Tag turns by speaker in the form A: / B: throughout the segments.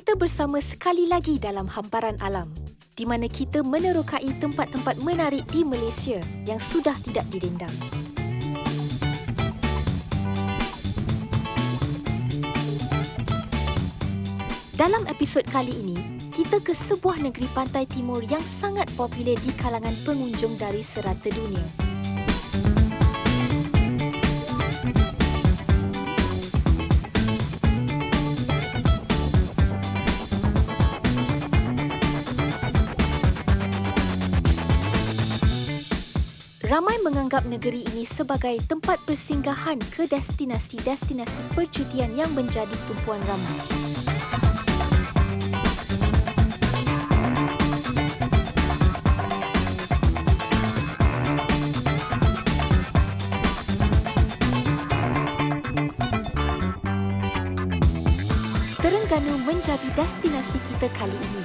A: Kita bersama sekali lagi dalam hamparan alam, di mana kita menerokai tempat-tempat menarik di Malaysia yang sudah tidak dirindam. Dalam episod kali ini, kita ke sebuah negeri pantai timur yang sangat popular di kalangan pengunjung dari serata dunia. Ramai menganggap negeri ini sebagai tempat persinggahan ke destinasi-destinasi percutian yang menjadi tumpuan ramai. Terengganu menjadi destinasi kita kali ini.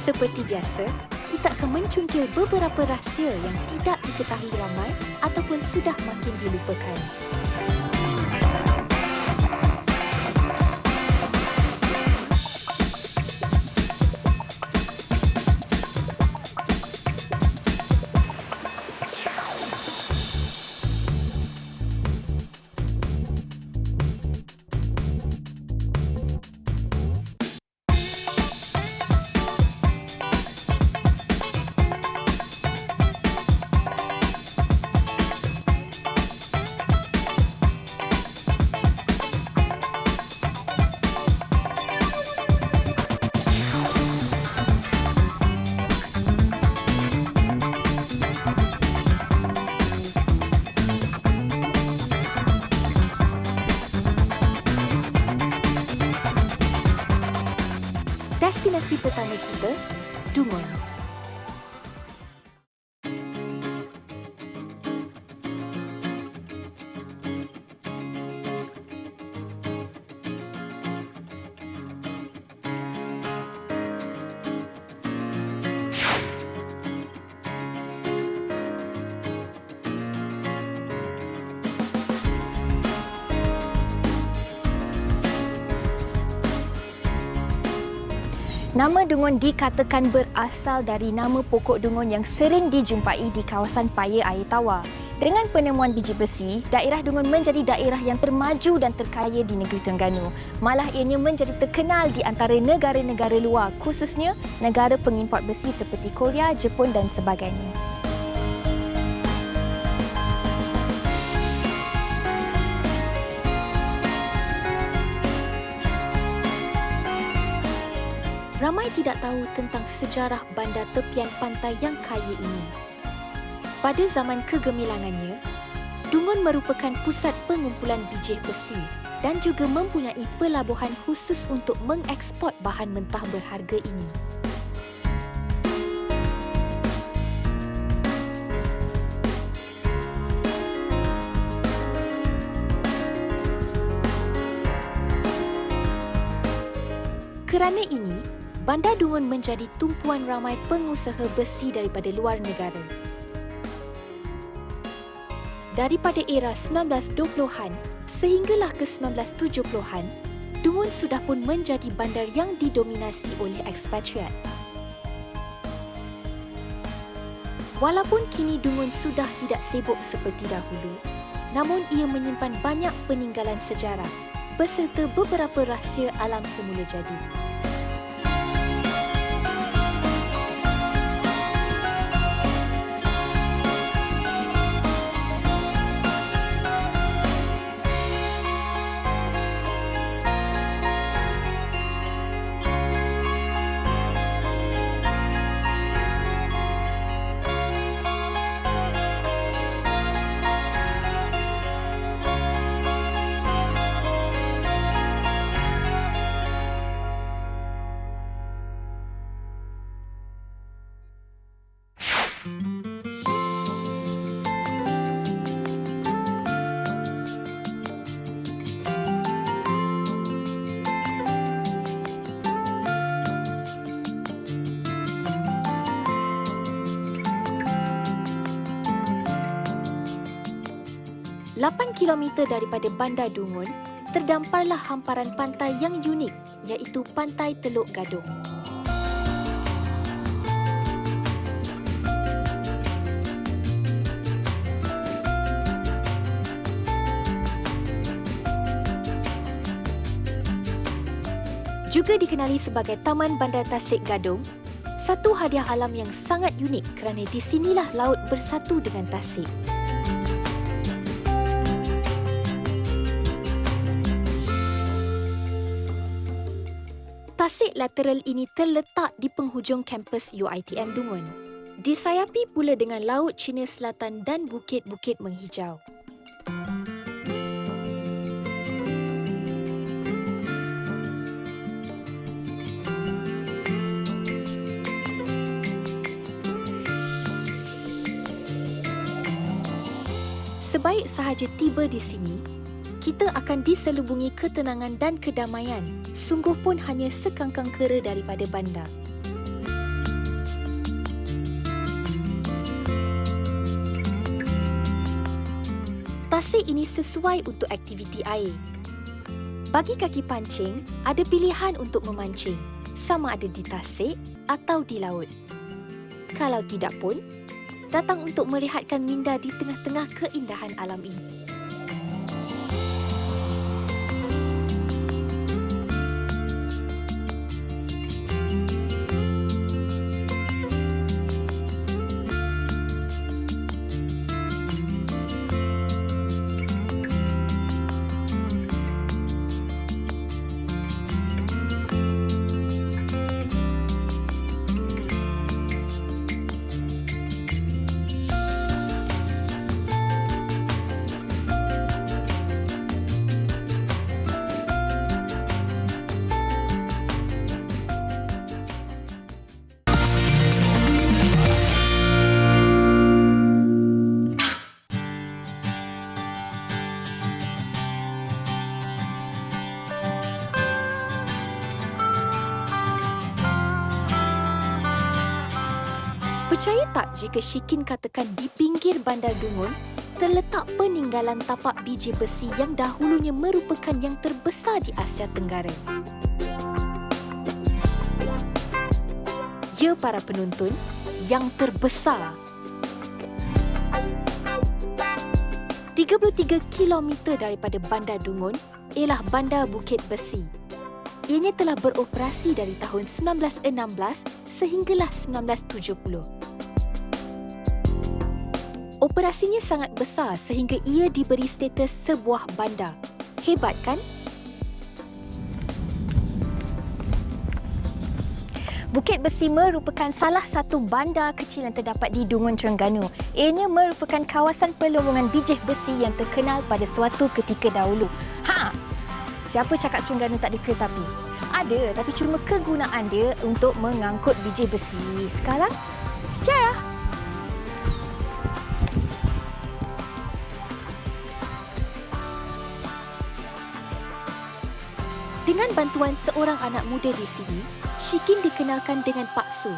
A: Seperti biasa, kita akan mencungkil beberapa rahsia yang tidak diketahui ramai ataupun sudah makin dilupakan. Destinasi pertama kita, Dungun. Nama Dungun dikatakan berasal dari nama pokok dungun yang sering dijumpai di kawasan paya air tawar. Dengan penemuan biji besi, daerah Dungun menjadi daerah yang termaju dan terkaya di negeri Terengganu. Malah ianya menjadi terkenal di antara negara-negara luar, khususnya negara pengimport besi seperti Korea, Jepun dan sebagainya. Ramai tidak tahu tentang sejarah bandar tepian pantai yang kaya ini. Pada zaman kegemilangannya, Dungun merupakan pusat pengumpulan biji besi dan juga mempunyai pelabuhan khusus untuk mengeksport bahan mentah berharga ini. Kerana ini, Bandar Dungun menjadi tumpuan ramai pengusaha besi daripada luar negara. Daripada era 1920-an sehinggalah ke 1970-an, Dungun sudah pun menjadi bandar yang didominasi oleh ekspatriat. Walaupun kini Dungun sudah tidak sibuk seperti dahulu, namun ia menyimpan banyak peninggalan sejarah berserta beberapa rahsia alam semula jadi. Lapan kilometer daripada Bandar Dungun, terdamparlah hamparan pantai yang unik iaitu Pantai Teluk Gadong. Juga dikenali sebagai Taman Bandar Tasik Gadong, satu hadiah alam yang sangat unik kerana di sinilah laut bersatu dengan tasik. Tasik lateral ini terletak di penghujung kampus UiTM Dungun. Disayapi pula dengan Laut Cina Selatan dan bukit-bukit menghijau. Sebaik sahaja tiba di sini, kita akan diselubungi ketenangan dan kedamaian, sungguh pun hanya sekangkang kera daripada bandar. Tasik ini sesuai untuk aktiviti air. Bagi kaki pancing, ada pilihan untuk memancing, sama ada di tasik atau di laut. Kalau tidak pun, datang untuk merehatkan minda di tengah-tengah keindahan alam ini. Percaya tak jika Syikin katakan di pinggir Bandar Dungun terletak peninggalan tapak biji besi yang dahulunya merupakan yang terbesar di Asia Tenggara. Ya para penonton, yang terbesar. 33 km daripada Bandar Dungun ialah Bandar Bukit Besi. Ianya telah beroperasi dari tahun 1916 sehinggalah 1970. Operasinya sangat besar sehingga ia diberi status sebuah bandar. Hebat kan? Bukit Besi merupakan salah satu bandar kecil yang terdapat di Dungun, Terengganu. Ianya merupakan kawasan pelongongan biji besi yang terkenal pada suatu ketika dahulu. Siapa cakap Terengganu tak ada kereta api? Ada, tapi cuma kegunaan dia untuk mengangkut biji besi. Sekarang, sejarah. Dengan bantuan seorang anak muda di sini, Syikin dikenalkan dengan Pak Su,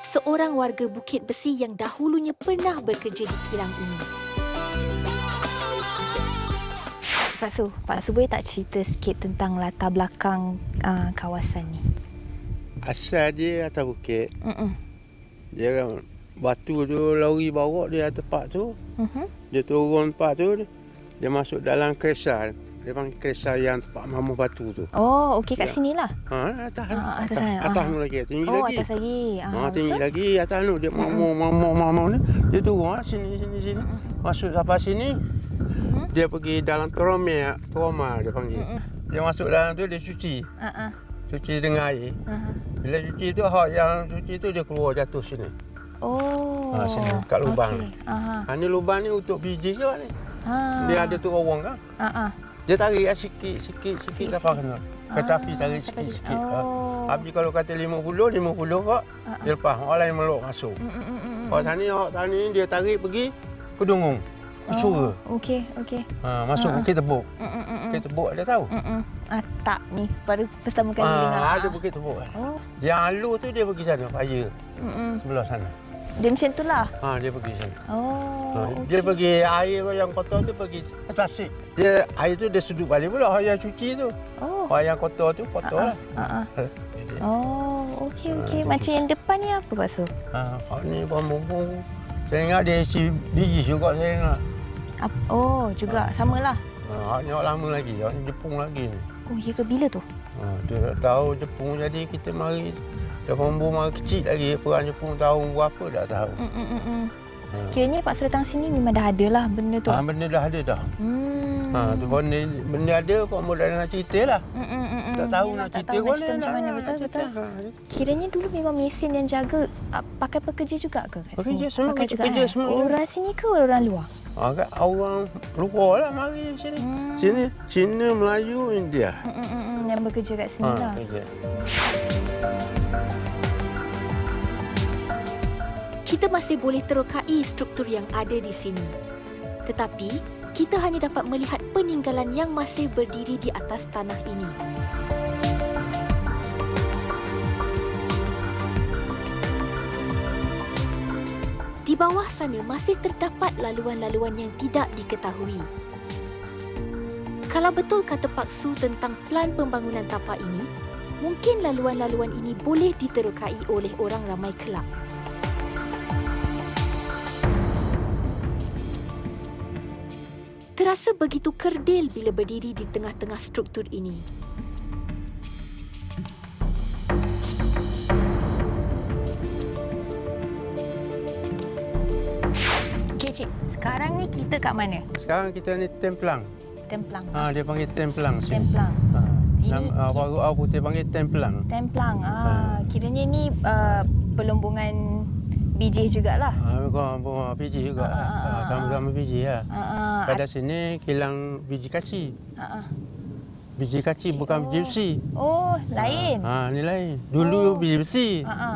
A: seorang warga Bukit Besi yang dahulunya pernah bekerja di kilang ini. Pak Su boleh tak cerita sikit tentang latar belakang kawasan ni?
B: Asal dia atas bukit. Dia kan batu tu lori bawa dia tempat tu. Dia turun tempat tu, dia masuk dalam keresa. Dia panggil keresa yang tempat mamu batu tu.
A: Oh, okey, kat sinilah.
B: Atas.
A: Atas
B: tu lagi, tinggi
A: lagi.
B: lagi.
A: Atas lagi.
B: Tinggi lagi atas tu dia mamu ni. Dia turun sini. Masuk sampai sini. Dia pergi dalam troma dia panggil. Dia masuk dalam tu dia cuci. Cuci dengan air. Bila cuci tu hak yang cuci tu dia keluar jatuh sini.
A: Oh.
B: Sini kat lubang.
A: Okay.
B: Ni lubang ni untuk biji je ni. Dia ada terowong kan? Dia tarik sikit dapat kena. Kereta api tarik sikit. Habis kalau kata 50 kak, dia lepas. Orang lain meluk masuk. Orang tani dia tarik pergi ke Dungun. Ke Cura.
A: Okey.
B: Masuk Bukit Tebuk. Bukit Tebuk ada tahu?
A: Tak ni, baru pertama kali dengar.
B: Ada Bukit Tebuk. Yang Alu tu dia pergi sana, Paya. Sebelah sana.
A: Dia macam itulah.
B: Dia pergi sana. Dia
A: okey.
B: pergi air yang kotor tu pergi ke tasik. Dia air tu dia sedut balik pula yang cuci tu. Yang kotor tu kotor lah. Jadi,
A: okey. Macam yang depan ni apa Pak Su?
B: Ni bumbung. Saya ingat dia isi biji juga saya ingat.
A: Juga samalah.
B: Ni orang lama lagi, orang Jepun lagi ni.
A: Ya ke bila tu?
B: Dia tak tahu Jepun jadi kita mari. Dia bumbung mari kecil lagi. Perang Jepun tahun berapa dah tahu.
A: Kiranya Pak Su datang sini memang dah ada lah benda tu.
B: Benda dah ada dah. Tu benda ada, Pak Mu dah nak cerita lah. Tak tahu nak cerita pun dia
A: macam mana, betul. Kiranya dulu memang mesin yang jaga pakai pekerja juga ke?
B: Pekerja semua.
A: Pakai juga,
B: pekerja semua.
A: Orang sini ke orang luar?
B: Orang luar lah mari sini. Sini Cina, Melayu, India.
A: Yang bekerja kat sini lah.
B: Kerja.
A: Kita masih boleh terokai struktur yang ada di sini. Tetapi, kita hanya dapat melihat peninggalan yang masih berdiri di atas tanah ini. Di bawah sana masih terdapat laluan-laluan yang tidak diketahui. Kalau betul kata Pak Su tentang plan pembangunan tapak ini, mungkin laluan-laluan ini boleh diterokai oleh orang ramai kelak. Terasa begitu kerdil bila berdiri di tengah-tengah struktur ini. Okey cik, sekarang ni kita kat mana?
B: Sekarang kita ni Templang.
A: Templang.
B: Dia panggil Templang sini.
A: Templang. Ini
B: baru orang putih panggil Templang.
A: Templang. Kiranya ni pelumbungan biji jugalah.
B: Bukan biji juga. Sama-sama biji lah. Pada sini kilang biji kaci. Biji kaci bukan biji besi.
A: Lain.
B: Ni lain. Dulu biji besi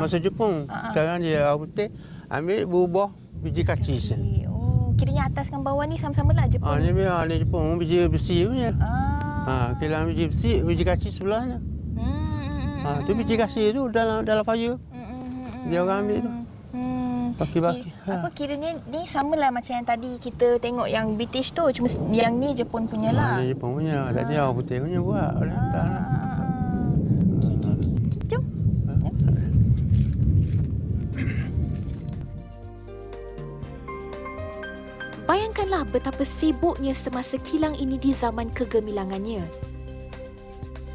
B: masa Jepun. Sekarang dia orang putih ambil berubah biji kaci sini.
A: Kiranya atas dengan bawah ni sama-sama lah Jepun.
B: Ni memang ni Jepun biji besi punya. Kilang biji besi, biji kaci sebelahnya. Tu biji kaci tu dalam fire. Dia orang ambil tu. Baki-baki.
A: Apa kiranya ni samalah macam yang tadi kita tengok yang British tu, cuma yang ni Jepun punya lah.
B: Ni Jepun punya. Tadi orang putih punya buat.
A: Jom. Bayangkanlah betapa sibuknya semasa kilang ini di zaman kegemilangannya.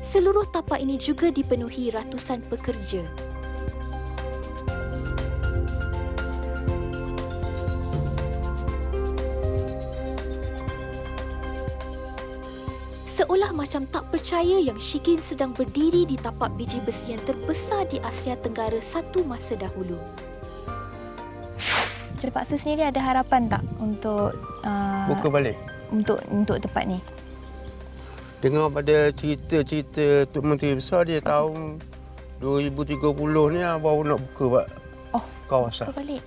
A: Seluruh tapak ini juga dipenuhi ratusan pekerja. Seolah macam tak percaya yang Shikin sedang berdiri di tapak biji besi yang terbesar di Asia Tenggara satu masa dahulu. Jadi Pak Su sendiri ada harapan tak untuk
B: buka balik
A: untuk tempat ni?
B: Dengar pada cerita-cerita Tok Menteri Besar dia tahun 2030 ni baru nak buka kawasan.
A: Buka balik.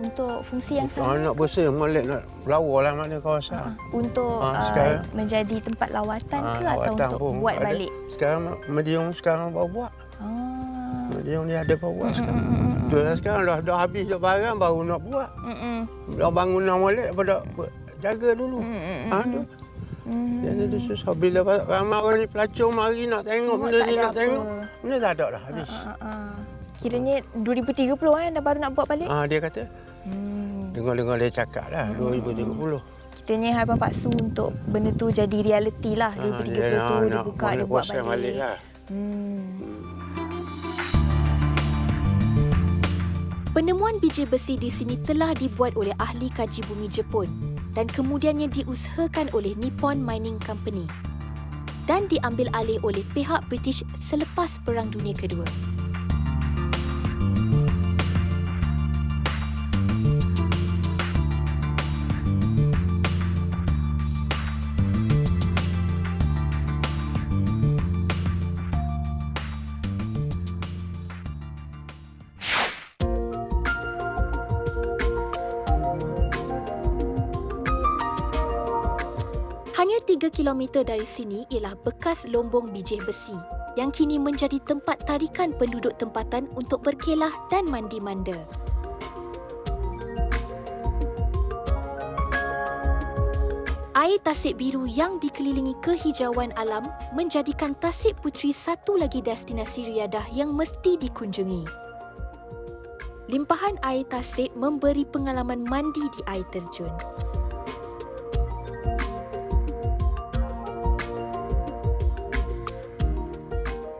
A: Untuk fungsi yang
B: sama. Nak bersih, molek nak lawa lah mana kawasan.
A: Untuk menjadi tempat lawatan ke atau untuk buat ada. Balik?
B: Sekarang medium sekarang baru buat. Medium ni ada baru buat sekarang. Sekarang dah habis dah barang baru nak buat. Dah bangunan molek pada jaga dulu. Tu. Jadi tu susah bila ramai orang ni pelacur mari nak tengok benda ni nak tengok. Benda tak ada dah habis.
A: Kiranya 2030 dah baru nak buat balik?
B: Dia kata. Dengar-dengar dia cakap lah 2030.
A: Kitanya harapan Pak Su untuk benda tu jadi realiti lah. 2030 tu dia buka, dia buat balik.
B: Lah.
A: Penemuan biji besi di sini telah dibuat oleh ahli kaji bumi Jepun dan kemudiannya diusahakan oleh Nippon Mining Company dan diambil alih oleh pihak British selepas Perang Dunia Kedua. Hanya 3 kilometer dari sini ialah bekas lombong biji besi yang kini menjadi tempat tarikan penduduk tempatan untuk berkelah dan mandi manda. Air Tasik Biru yang dikelilingi kehijauan alam menjadikan Tasik Puteri satu lagi destinasi riadah yang mesti dikunjungi. Limpahan air tasik memberi pengalaman mandi di air terjun.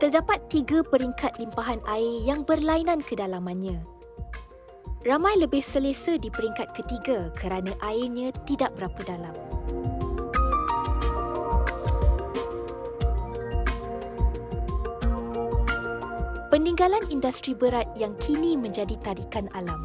A: Terdapat 3 peringkat limpahan air yang berlainan kedalamannya. Ramai lebih selesa di peringkat ketiga kerana airnya tidak berapa dalam. Peninggalan industri berat yang kini menjadi tarikan alam.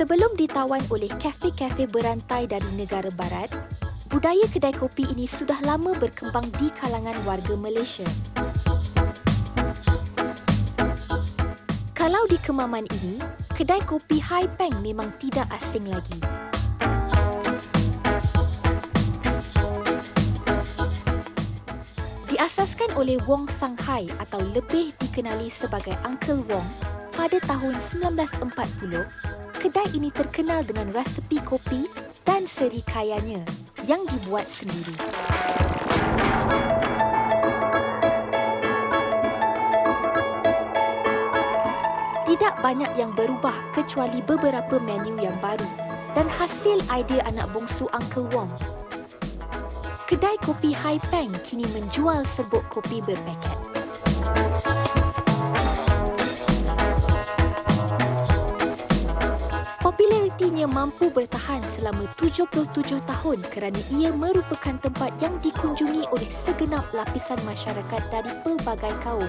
A: Sebelum ditawan oleh kafe-kafe berantai dari negara barat, budaya kedai kopi ini sudah lama berkembang di kalangan warga Malaysia. Kalau di Kemaman ini, kedai kopi Hai Peng memang tidak asing lagi. Diasaskan oleh Wong Sang Hai atau lebih dikenali sebagai Uncle Wong pada tahun 1940, kedai ini terkenal dengan resepi kopi dan serikayanya yang dibuat sendiri. Tidak banyak yang berubah kecuali beberapa menu yang baru dan hasil idea anak bongsu Uncle Wong. Kedai kopi Hai Peng kini menjual serbuk kopi berpaket. Popularitinya mampu bertahan selama 77 tahun kerana ia merupakan tempat yang dikunjungi oleh segenap lapisan masyarakat dari pelbagai kaum.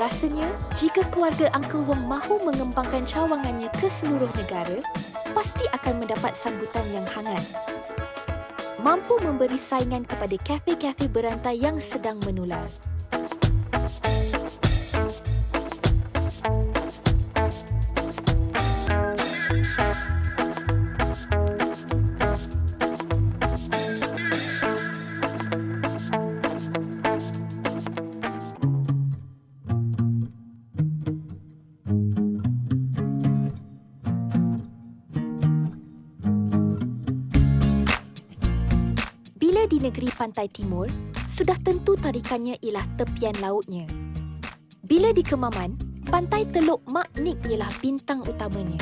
A: Rasanya, jika keluarga Uncle Wong mahu mengembangkan cawangannya ke seluruh negara, pasti akan mendapat sambutan yang hangat. Mampu memberi saingan kepada kafe-kafe berantai yang sedang menular. Bila di negeri pantai timur, sudah tentu tarikannya ialah tepian lautnya. Bila di Kemaman, pantai Teluk Mak Nik ialah bintang utamanya.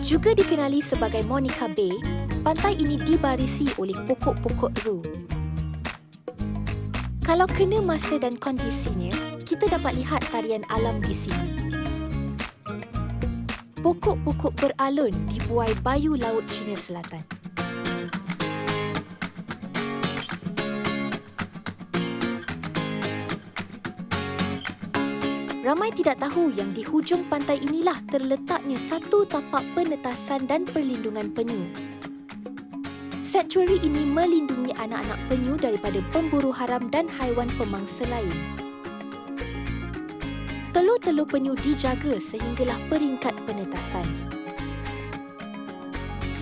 A: Juga dikenali sebagai Monica Bay, pantai ini dibarisi oleh pokok-pokok ru. Kalau kena masa dan kondisinya, kita dapat lihat tarian alam di sini. Pokok-pokok beralun di buai Bayu Laut Cina Selatan. Ramai tidak tahu yang di hujung pantai inilah terletaknya satu tapak penetasan dan perlindungan penyu. Sanctuary ini melindungi anak-anak penyu daripada pemburu haram dan haiwan pemangsa lain. Telur-telur penyu dijaga sehinggalah peringkat penetasan.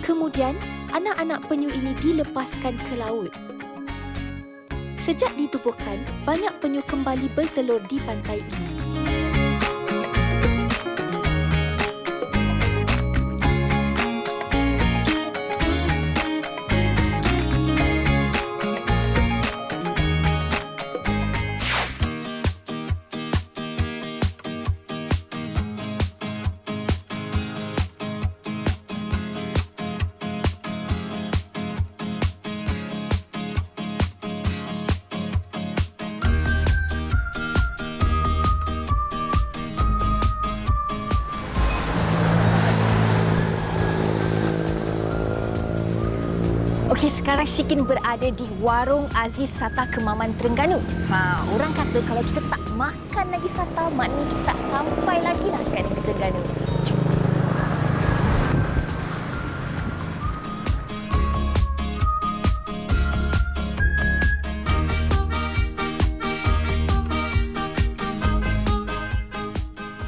A: Kemudian, anak-anak penyu ini dilepaskan ke laut. Sejak ditubuhkan, banyak penyu kembali bertelur di pantai ini. Sekarang Syikin berada di Warung Aziz Sata Kemaman Terengganu. Orang kata kalau kita tak makan lagi sata, maknanya kita tak sampai lagi lah kat negeri Terengganu. Jom.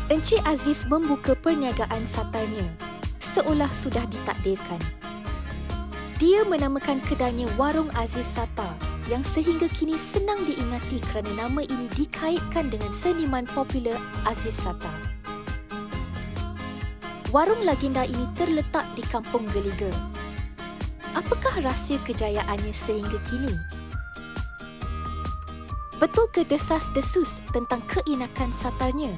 A: Encik Aziz membuka perniagaan satarnya seolah sudah ditakdirkan. Dia menamakan kedainya Warung Aziz Sata yang sehingga kini senang diingati kerana nama ini dikaitkan dengan seniman popular Aziz Sata. Warung legenda ini terletak di Kampung Geliga. Apakah rahsia kejayaannya sehingga kini? Betul ke desas-desus tentang keenakan satarnya?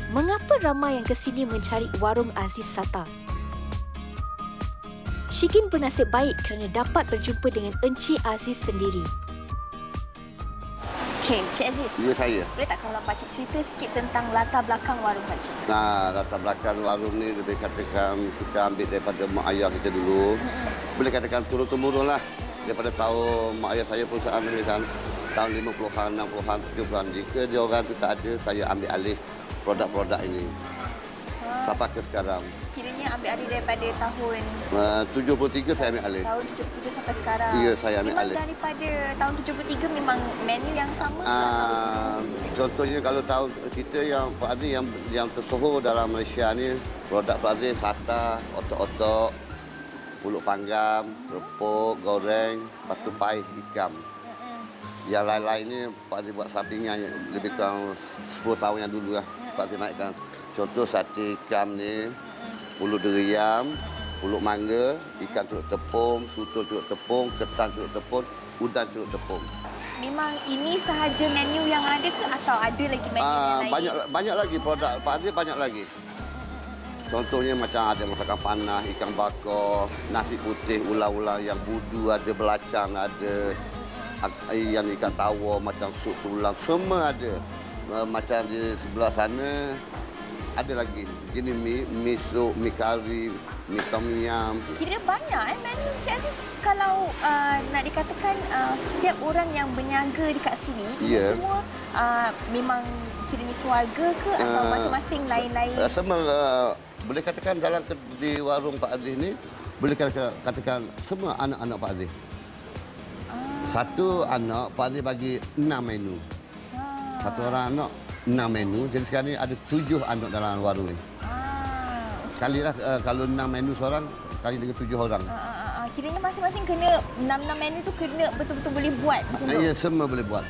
A: Mengapa ramai yang ke sini mencari Warung Aziz Sata? Syikin bernasib baik kerana dapat berjumpa dengan Encik Aziz sendiri. Okey, Encik Aziz.
C: Ya, saya.
A: Boleh tak kalau Pakcik cerita sikit tentang latar belakang warung Pakcik?
C: Latar belakang warung ni lebih katakan kita ambil daripada mak ayah kita dulu. Boleh katakan turun-temurun lah. Daripada tahun mak ayah saya perusahaan ni kan. Tahun 50-an, 60-an, 70-an. Jika dia orang tu tak ada, saya ambil alih produk-produk ini. Sampai ke sekarang.
A: Kiranya ambil alih daripada tahun
C: 73 saya ambil alih.
A: Tahun 73 sampai sekarang.
C: Ya, saya ambil
A: memang
C: alih.
A: Daripada tahun 73 memang menu yang sama ke?
C: Contohnya kalau tahun kita yang Pak Aziz yang tersohor dalam Malaysia ni, produk Pak Aziz sata, otok-otok, pulut panggang, kerupuk, goreng, batu pai, ikan. Yang lain-lain ni Pak Aziz buat sampingan lebih kurang 10 tahun yang dulu lah. Pak Aziz naikkan. Contoh sate ikan ni, pulut deriam, pulut mangga, ikan celup tepung, sutun celup tepung, ketan celup tepung, udang celup tepung.
A: Memang ini sahaja menu yang ada ke atau ada lagi menu yang lain?
C: Banyak lagi produk Pak Aziz, banyak lagi. Contohnya macam ada masakan panas, ikan bakar, nasi putih, ulam-ulam yang budu, ada belacang, ada yang ikan tawar, macam sup tulang, semua ada. Macam di sebelah sana, ada lagi jenis mi sup, mi kari, mi tom yum.
A: Kira banyak menu Encik Aziz. Kalau nak dikatakan setiap orang yang berniaga dekat sini,
C: Yeah.
A: semua memang kiranya keluarga ke atau masing-masing lain-lain?
C: Semua boleh katakan di warung Pak Aziz ni, boleh katakan semua anak-anak Pak Aziz. Satu anak Pak Aziz bagi 6 menu. Satu orang anak 6 menu. Jadi sekarang ni ada 7 anak dalam warung ni. Kalilah kalau 6 menu seorang, kali dengan 7 orang.
A: Kiranya masing-masing kena 6 menu tu kena betul-betul boleh buat macam tu?
C: Ya, semua boleh buat.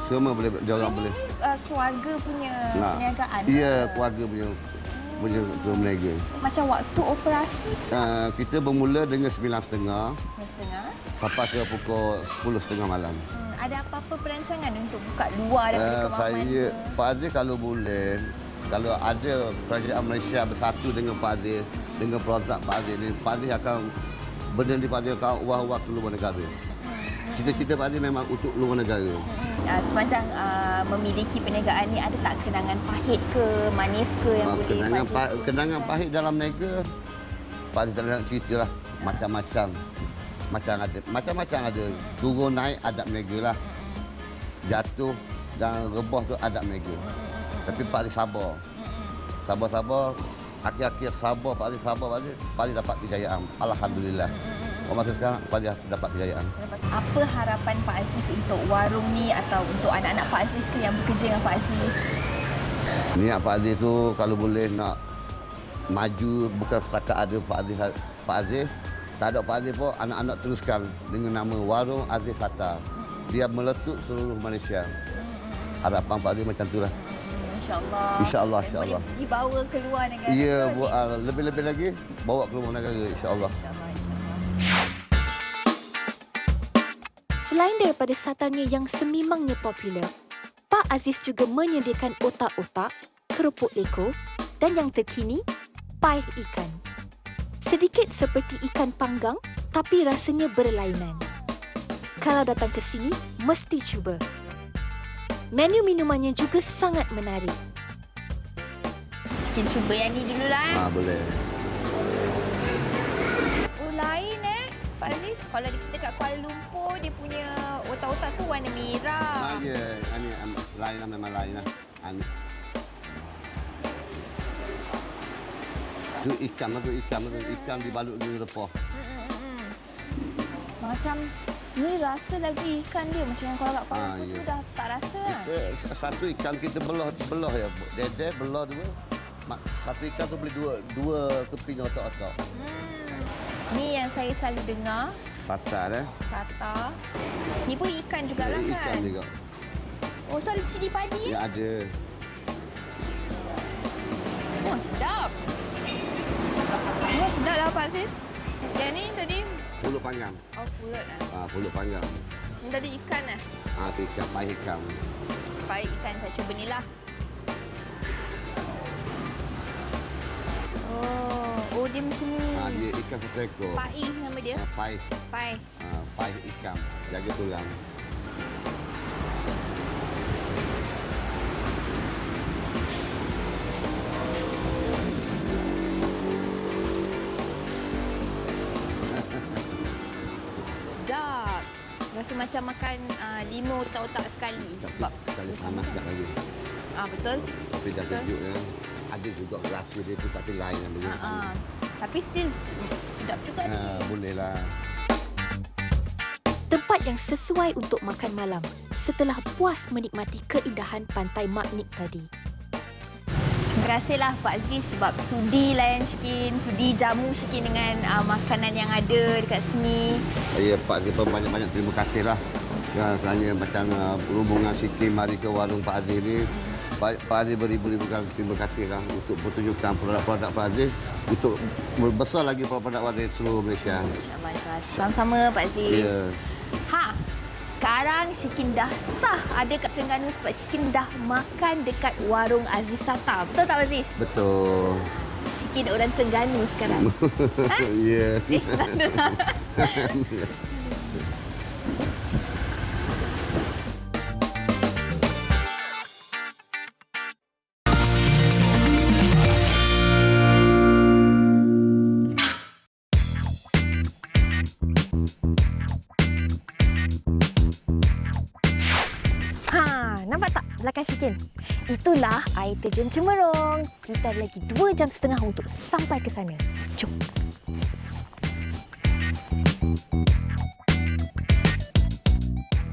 C: Semua boleh, dia orang boleh.
A: Ini keluarga punya perniagaan?
C: Ya, keluarga punya berniaga.
A: Macam waktu operasi?
C: Kita bermula dengan 9.30
A: 9.30.
C: sampai ke pukul 10.30 malam.
A: Ada apa-apa perancangan untuk buka luar daripada Kemaman?
C: Saya, Pak Aziz kalau boleh, kalau ada kerajaan Malaysia bersatu dengan Pak Aziz, dengan produk Pak Aziz ni, Pak Aziz akan berdiri pada wah-wah ke luar negara. Cita-cita Pak Aziz memang untuk luar negara.
A: Sepanjang memiliki perniagaan ni, ada tak kenangan pahit ke, manis ke yang boleh
C: Kenangan pahit dalam niaga, Pak Aziz tak nak cerita lah. Macam-macam. Macam-macam ada. Turun naik adab niaga lah. Jatuh dan rebah tu adab niaga. Tapi Pak Aziz sabar. Sabar-sabar. Akhir-akhir sabar Pak Aziz dapat kejayaan. Alhamdulillah. Masa sekarang Pak Aziz dapat kejayaan.
A: Apa harapan Pak Aziz untuk warung ni atau untuk anak-anak Pak Aziz ke yang bekerja dengan Pak Aziz?
C: Niat Pak Aziz tu kalau boleh nak maju, bukan setakat ada Pak Aziz. Tak ada Pak Aziz pun, anak-anak teruskan dengan nama Warung Aziz Sata. Dia meletup seluruh Malaysia. Harapan Pak Aziz macam itulah.
A: InsyaAllah.
C: InsyaAllah.
A: Boleh dibawa keluar negara.
C: Ya, lebih-lebih lagi bawa keluar negara, insyaAllah.
A: Selain daripada satarnya yang sememangnya popular, Pak Aziz juga menyediakan otak-otak, kerupuk leko dan yang terkini, pai ikan. Sedikit seperti ikan panggang tapi rasanya berlainan. Kalau datang ke sini, mesti cuba. Menu minumannya juga sangat menarik. Syikin cuba yang ni dululah.
C: Boleh.
A: Oh, lain Pak Aziz. Kalau kita kat Kuala Lumpur, dia punya otak-otak tu warna merah.
C: Ya, ini lain lah, memang lain lah. Itu ikan dibalut dengan repah.
A: Macam ni rasa lagi ikan dia macam yang kalau kat Kuala Lumpur tu dah tak rasa.
C: Satu ikan kita belah ya, dedeh belah dua. Satu ikan tu boleh dua keping otak-otak.
A: Ni yang saya selalu dengar.
C: Sata
A: Sata. Ni pun ikan jugalah kan?
C: Ikan juga.
A: Oh, tu ada cili padi
C: Ya, ada.
A: Oh, sedap. Oh, sedap lah Pak Aziz. Yang ni tadi?
C: Pulut panggang.
A: Oh, pulut lah.
C: Pulut panggang.
A: Ini tadi ikan lah.
C: Itu ikan, pai ikan.
A: Pai ikan, saya cuba ni lah. Oh, dia macam ni.
C: Dia ikan satu ekor.
A: Pai nama dia?
C: Pai.
A: Pai.
C: Pai ikan. Jaga tulang.
A: Sedap. Rasa macam makan limau otak-otak sekali. Sebab
C: sekali panas sekejap lagi.
A: Betul.
C: Tapi dah sejuk ya. Ada juga rasa dia tu tapi lain yang dengan sana.
A: Tapi still sedap juga ni.
C: Bolehlah.
A: Tempat yang sesuai untuk makan malam setelah puas menikmati keindahan pantai Maknik tadi. Terima kasihlah Pak Aziz sebab sudi layan Syikin, sudi jamu Syikin dengan makanan yang ada dekat sini.
C: Ya, Pak Aziz pun banyak-banyak terima kasihlah. Ya, kerana macam berhubungan Syikin mari ke warung Pak Aziz ni. Pak Aziz beribu-ribu kali terima kasihlah untuk pertunjukan produk-produk Pak Aziz untuk berbesar lagi produk-produk Pak Aziz seluruh Malaysia.
A: Sama-sama Pak Aziz.
C: Ya.
A: Sekarang Syikin dah sah ada kat Terengganu sebab Syikin dah makan dekat warung Aziz Sata. Betul tak Aziz?
C: Betul.
A: Syikin orang Terengganu sekarang.
C: Ya.
A: Tak ada lah. Nampak tak belakang Syikin? Itulah air terjun Cemerong. Kita ada lagi 2 jam setengah untuk sampai ke sana. Jom.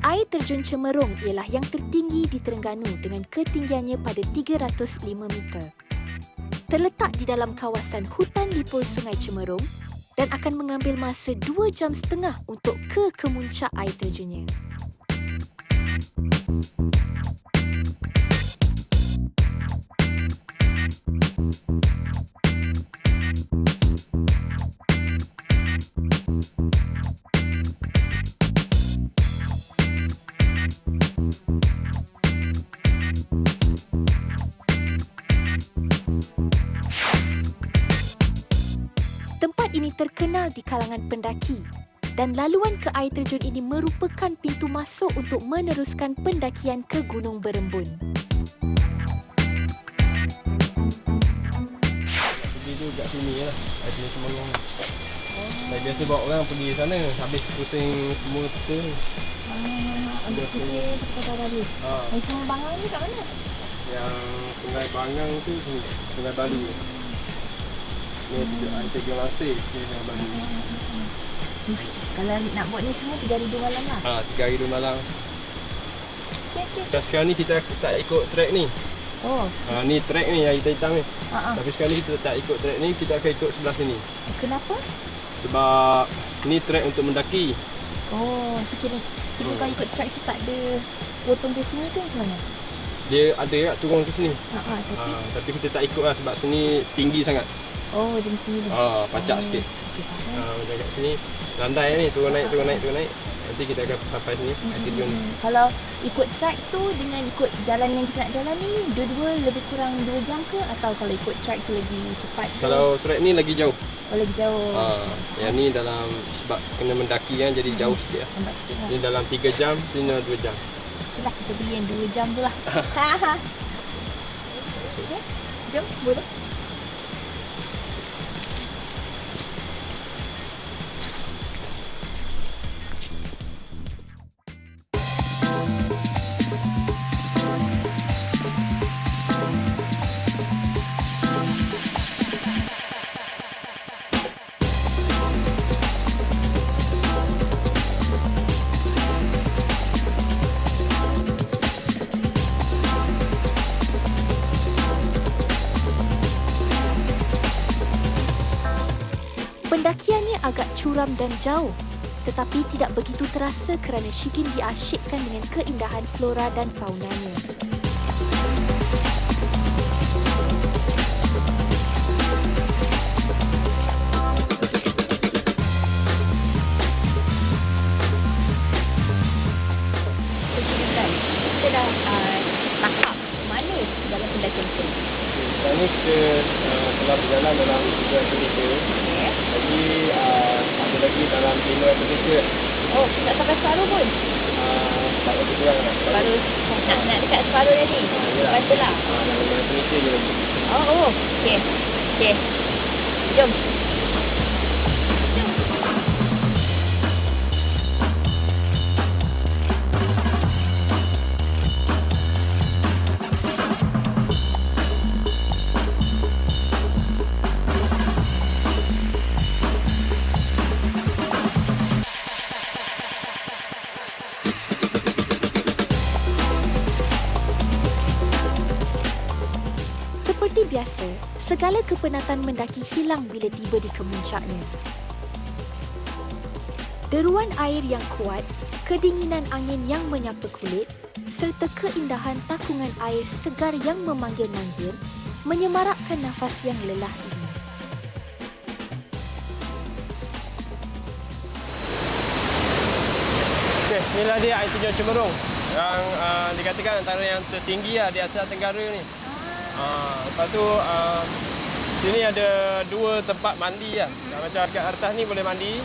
A: Air terjun Cemerong ialah yang tertinggi di Terengganu dengan ketinggiannya pada 305 meter. Terletak di dalam kawasan hutan lipul Sungai Cemerong dan akan mengambil masa 2 jam setengah untuk ke kemuncak air terjunnya. Tempat ini terkenal di kalangan pendaki dan laluan ke air terjun ini merupakan pintu masuk untuk meneruskan pendakian ke Gunung Berembun.
D: Pergi tu kat sini lah, air terjun Cemerong. Saya biasa bawa orang pergi sana, habis pusing semua tu.
A: Untuk kita kata Bali. Yang Sungai Bangang ni kat mana?
D: Yang Sungai Bangang tu Sungai Bali. Ni air terjun Lasir, Sungai Bali.
A: Kalau nak buat ni semua 3 hari 2 malam lah.
D: 3 hari 2 malam.
A: Okey.
D: Dan sekarang ni kita tak ikut trek ni.
A: Oh.
D: Ni trek ni yang hitam ni. Tapi sekarang ni kita tak ikut trek ni, kita akan ikut sebelah sini.
A: Kenapa?
D: Sebab ni trek untuk mendaki.
A: Oh, sekiranya kita kalau ikut trek tu tak ada potong ke sini ke macam mana?
D: Dia ada kat turun ke sini.
A: Tapi
D: Tapi kita tak ikut lah sebab sini tinggi sangat.
A: oh, dia macam ni.
D: Pacak sikit.
A: Okey, faham.
D: Macam kat sini landai ni, turun naik. Nanti kita akan sampai sini. Air
A: Kalau ikut trek tu dengan ikut jalan yang kita nak jalan ni, dua-dua lebih kurang 2 jam ke? Atau kalau ikut trek tu lebih cepat ke?
D: Kalau trek ni lagi jauh.
A: Oh, lagi jauh.
D: Yang ni dalam sebab kena mendaki kan, jadi jauh sikit lah.
A: Lambat sikit lah.
D: Ni dalam 3 jam, sini dalam 2 jam.
A: Itulah kita beli yang 2 jam tu lah. Okey, jom, boleh. suram dan jauh, tetapi tidak begitu terasa kerana Shigin diasyikkan dengan keindahan flora dan faunanya. Kita dah tahap mana dalam pendakian kita?
D: Sekarang ni kita telah berjalan dalam 300 meter. Jadi ada lagi dalam 500 meter.
A: Oh, tak sampai separuh pun?
D: Tak lebih kurang lah.
A: Separuh, nak dekat separuh tadi? Lepas tu lah?
D: Dalam 500 meter je lagi.
A: Oh, okey. Okey. Jom. Seperti biasa, segala kepenatan mendaki hilang bila tiba di kemuncaknya. Deruan air yang kuat, kedinginan angin yang menyapa kulit, serta keindahan takungan air segar yang memanggil-manggil, menyemarakkan nafas yang lelah ini.
D: Okey, inilah dia air terjun Cemerung yang dikatakan antara yang tertinggi di Asia Tenggara ni. Lepas tu sini ada 2 tempat mandi lah. Macam kat atas ni boleh mandi.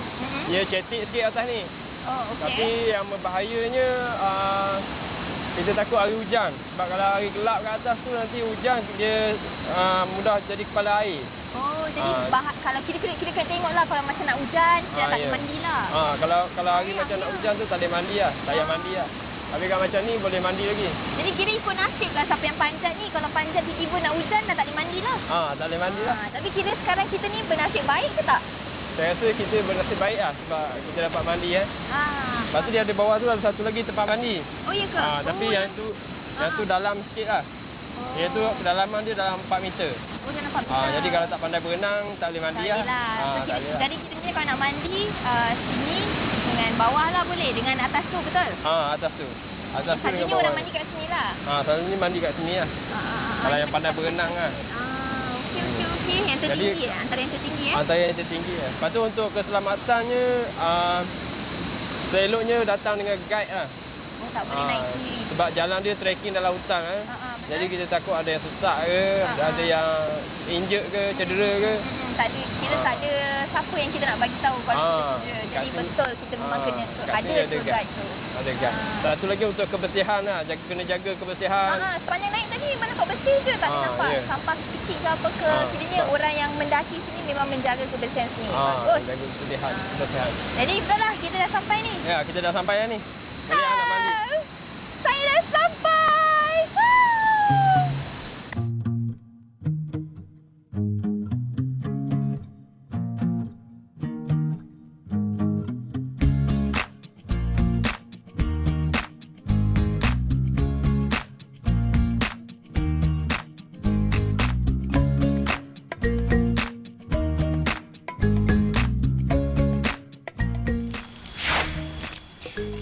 D: Dia cetek sikit atas ni.
A: Oh, okey.
D: Tapi yang berbahayanya kita takut hari hujan. Sebab kalau hari gelap kat atas tu nanti hujan dia mudah jadi kepala air.
A: Oh, jadi kalau kita kena tengoklah kalau macam nak hujan, kita tak boleh mandilah.
D: Kalau hari macam nak hujan tu tak boleh mandi lah. Tak payah mandi lah. Tapi kalau macam ni boleh mandi lagi.
A: Jadi kira ikut nasib lah siapa yang panjat ni. Kalau panjat tiba-tiba nak hujan dah tak boleh mandi lah.
D: Tak boleh mandi lah.
A: Tapi kira sekarang kita ni bernasib baik ke tak?
D: Saya rasa kita bernasib baik lah sebab kita dapat mandi Lepas tu dia ada bawah tu ada satu lagi tempat mandi.
A: Oh ya ke?
D: Tapi yang tu dalam sikit lah. Dia tu kedalaman dia dalam 4 meter.
A: Oh, dalam 4 meter.
D: Jadi kalau tak pandai berenang tak boleh mandi lah.
A: Jadi kita ni kalau nak mandi sini dengan bawah lah boleh. Dengan atas tu betul?
D: Atas tu. Atas tu dengan
A: Selalunya
D: bawah.
A: orang mandi kat sini lah.
D: Selalunya mandi kat sini lah. Kalau yang pandai berenang lah.
A: Okey. Yang tertinggi antara yang tertinggi
D: Antara yang tertinggi Lepas tu untuk keselamatannya seeloknya datang dengan guide lah.
A: Oh, tak boleh naik sendiri.
D: Sebab jalan dia trekking dalam hutan Jadi kita takut ada yang sesak ke, ada yang injured ke, cedera ke.
A: Tak ada siapa yang kita nak bagi tahu kalau kita cedera. Jadi betul kita memang kena ada tour guide tu.
D: Ada guide. Satu lagi untuk kebersihan lah, kena jaga kebersihan.
A: Sepanjang naik tadi mana nampak bersih je, tak ada nampak sampah kecil ke apa ke. Kiranya orang yang mendaki sini memang menjaga kebersihan sini. Bagus.
D: Jaga kebersihan.
A: Jadi betul lah kita dah sampai ni.
D: Ya, kita dah sampai dah ni. Boleh nak mandi.
A: Saya dah sampai.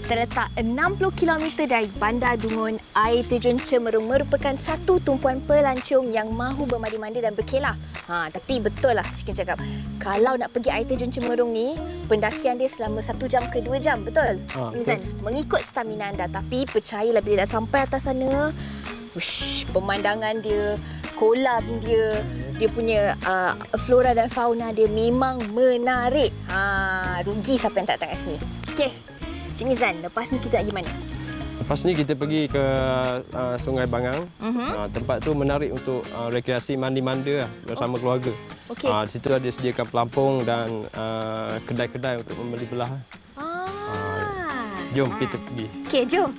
A: Terletak 60 km dari Bandar Dungun, air terjun Cemerung merupakan satu tumpuan pelancong yang mahu bermandi-mandi dan berkelah. Tapi betul lah Shigin cakap, kalau nak pergi air terjun Cemerung ni, pendakian dia selama 1 jam ke 2 jam, betul? Betul. Mengikut stamina anda, tapi percayalah bila dah sampai atas sana, pemandangan dia, kolam dia, dia punya flora dan fauna dia memang menarik. Rugi siapa yang tak datang kat sini. Okey. Cik Mizan, lepas ni kita nak pergi mana?
D: Lepas ni kita pergi ke Sungai Bangang. Tempat tu menarik untuk rekreasi mandi-manda bersama keluarga.
A: Okey.
D: Di situ ada disediakan pelampung dan kedai-kedai untuk membeli belah. Jom kita pergi.
A: Okey, jom.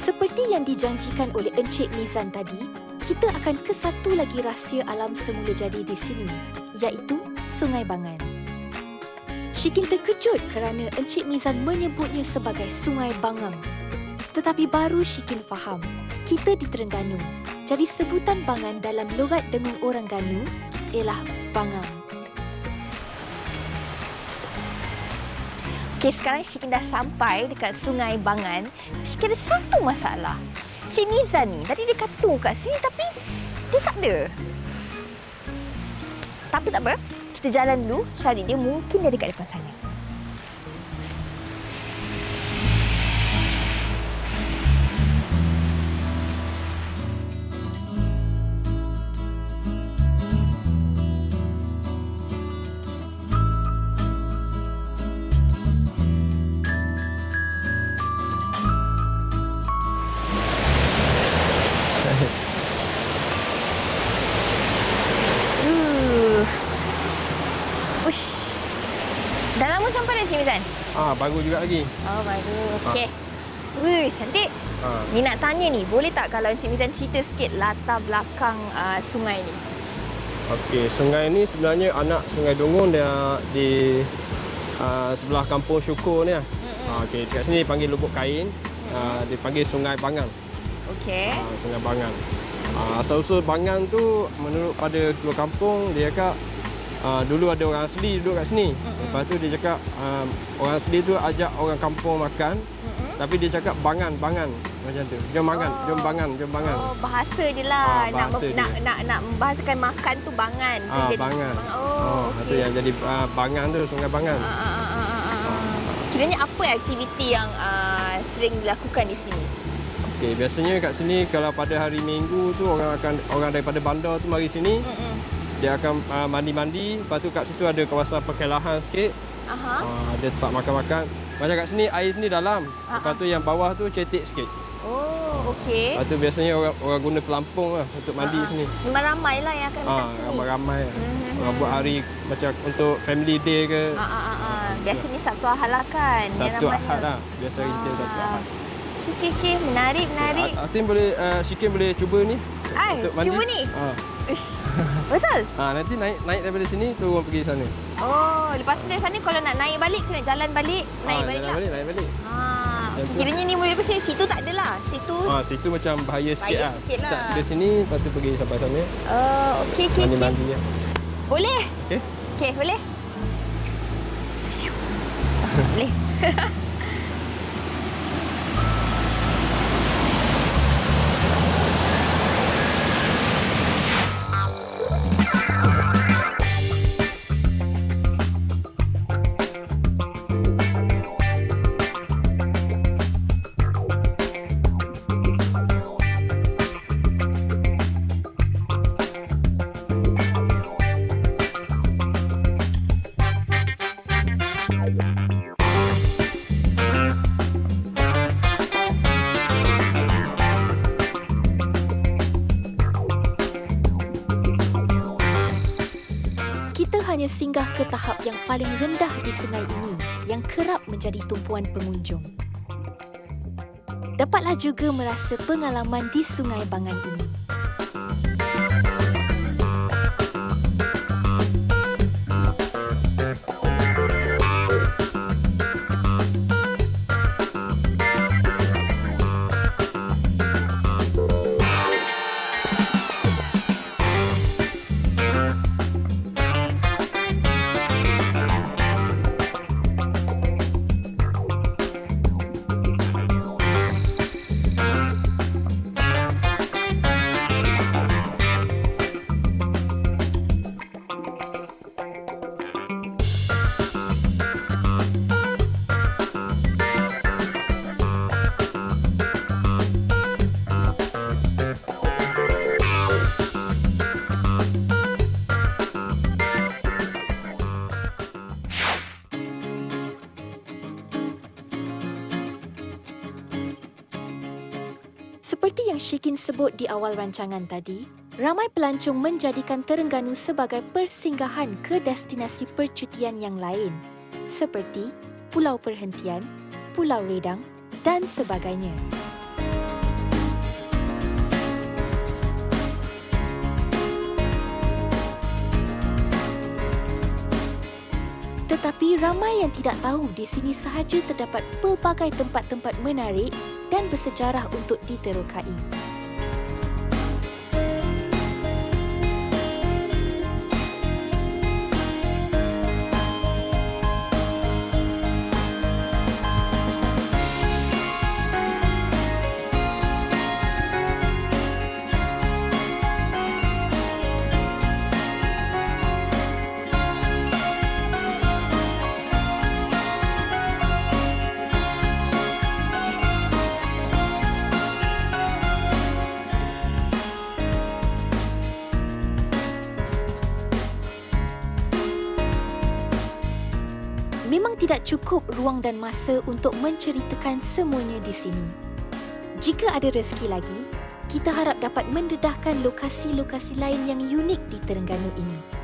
A: Seperti yang dijanjikan oleh Encik Mizan tadi, kita akan ke satu lagi rahsia alam semula jadi di sini, iaitu Sungai Bangan. Shikin terkejut kerana Encik Mizan menyebutnya sebagai Sungai Bangang. Tetapi baru Shikin faham, kita di Terengganu. Jadi sebutan Bangan dalam logat dengung orang Ganu ialah Bangang. Okey, sekarang Shikin dah sampai dekat Sungai Bangan. Shikin ada satu masalah. Cik Mizan ni, tadi dia kata kat sini tapi dia tak ada. Tapi tak apa, kita jalan dulu cari dia, mungkin dia dekat depan sana. Ush. Dah lama sampai dah Cik Mizan?
D: Baru juga lagi.
A: Oh, baru. Okey. Wih, cantik. Ni nak tanya ni, boleh tak kalau Encik Mizan cerita sikit latar belakang sungai ni?
D: Okey, sungai ni sebenarnya anak Sungai Dungun dia di sebelah Kampung Syukur ni. Okey, dekat sini dipanggil Lubuk Kain. Dipanggil Sungai Bangang.
A: Okey.
D: Sungai Bangang. Asal-usul Bangang tu menurut pada ketua kampung dia cakap dulu ada orang asli duduk kat sini. Lepas tu dia cakap orang asli tu ajak orang kampung makan. Tapi dia cakap bangan macam tu. Jom bangan.
A: Oh, bahasa dia lah.
D: Bahasa
A: nak membahasakan makan tu bangan. Tu jadi
D: bangan.
A: Oh,
D: Itu yang jadi Bangan tu, Sungai Bangan.
A: Kiranya apa aktiviti yang sering dilakukan di sini?
D: Okey, biasanya kat sini kalau pada hari Minggu tu orang daripada bandar tu mari sini. Dia akan mandi-mandi, lepas tu kat situ ada kawasan perkelahan sikit. Ada tempat makan-makan. Macam kat sini air sini dalam. Lepas tu yang bawah tu cetek sikit.
A: Oh, okey.
D: Lepas tu biasanya orang guna pelampung lah untuk mandi sini.
A: Memang ramai lah yang akan dekat sini.
D: Ramai. Orang buat hari macam untuk family day ke.
A: Biasanya Sabtu Ahad lah kan.
D: Sabtu Ahad lah. Biasa kita Sabtu Ahad.
A: Okey. Menarik.
D: Atin boleh, Shikin boleh cuba ni. Untuk mandi.
A: Cuba ni? Ish, betul?
D: Nanti naik daripada sini, turun pergi sana.
A: Oh, lepas tu dari sana kalau nak naik balik, kena jalan balik, naik balik lah.
D: Naik balik.
A: Kiranya ni boleh lepas sini. Situ tak ada lah.
D: Situ macam bahaya sikit lah.
A: Start
D: dari sini, lepas tu pergi sampai sana.
A: Okey.
D: Mandi ya.
A: Boleh?
D: Okey,
A: boleh. Boleh. hanya singgah ke tahap yang paling rendah di sungai ini yang kerap menjadi tumpuan pengunjung. Dapatlah juga merasa pengalaman di Sungai Bangan ini. Seperti yang Shikin sebut di awal rancangan tadi, ramai pelancong menjadikan Terengganu sebagai persinggahan ke destinasi percutian yang lain, seperti Pulau Perhentian, Pulau Redang dan sebagainya. Tetapi ramai yang tidak tahu di sini sahaja terdapat pelbagai tempat-tempat menarik dan bersejarah untuk diterokai. Memang tidak cukup ruang dan masa untuk menceritakan semuanya di sini. Jika ada rezeki lagi, kita harap dapat mendedahkan lokasi-lokasi lain yang unik di Terengganu ini.